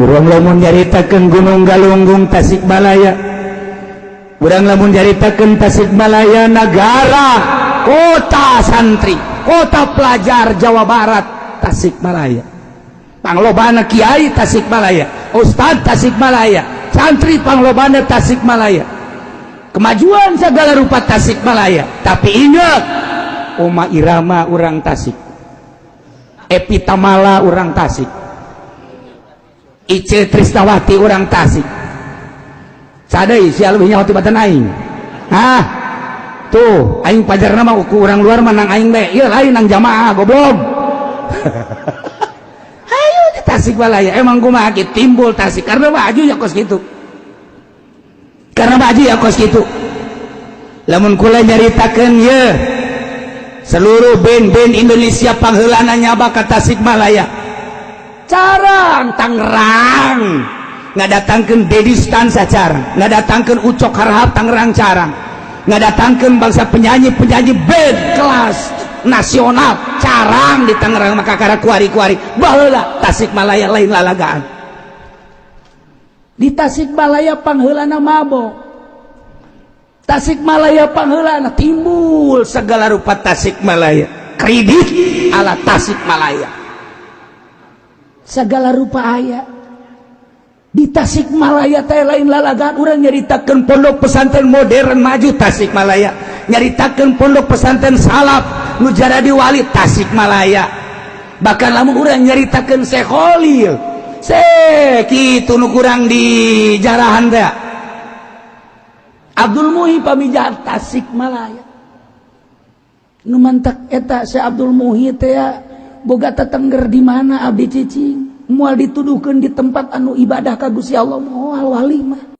urang lamun nyaritakeun Gunung Galunggung Tasikmalaya, urang lamun nyaritakeun Tasikmalaya negara kota santri, kota pelajar Jawa Barat Tasikmalaya. Panglobana kiai Tasikmalaya, ustad Tasikmalaya, santri panglobana Tasikmalaya. Kemajuan segala rupa Tasikmalaya. Tapi ingat, Oma Irama urang Tasik, Epi Tamala urang Tasik, Ice Trisnawati urang Tasik. Sadai si alwi nyawa tibatan aing. Hah? Tuh, aing pajarna mah ku urang luar menang aing be. Ieu lain nang jamaah goblok. Ayo di Tasikmalaya emang kumaha kitu timbul Tasik karena baju ya kos kitu. Karena baju ya kos kitu. Lamun kula nyaritakeun ye seluruh band-band Indonesia pangheulana nyaba ka Tasikmalaya. Carang Tangerang ngadatangkeun Dedi Stan sacarang, ngadatangkeun Ucok Harahap Tangerang carang, ngadatangkeun bangsa penyanyi-penyanyi band kelas nasional carang di Tangerang maka kara kuari-kuari baheula Tasikmalaya lain lalagaan. Di Tasikmalaya pangheulana mabok, Tasikmalaya pangheulana timbul segala rupa Tasikmalaya, kredit ala Tasikmalaya segala rupa aya. Di Tasikmalaya teh lain lalagaan urang nyaritakeun pondok pesantren modern maju Tasikmalaya, nyaritakeun pondok pesantren salaf nu jadi wali Tasikmalaya. Bahkan lamun urang nyaritakeun Syekh Khalil kitu nu kurang di jarahan teh Abdul Muhi pamijahan Tasikmalaya. Nu mantak eta Syekh Abdul Muhi teh boga tetengger di mana abdi cicing moal dituduhkeun di tempat anu ibadah ka Gusti Allah moal wali mah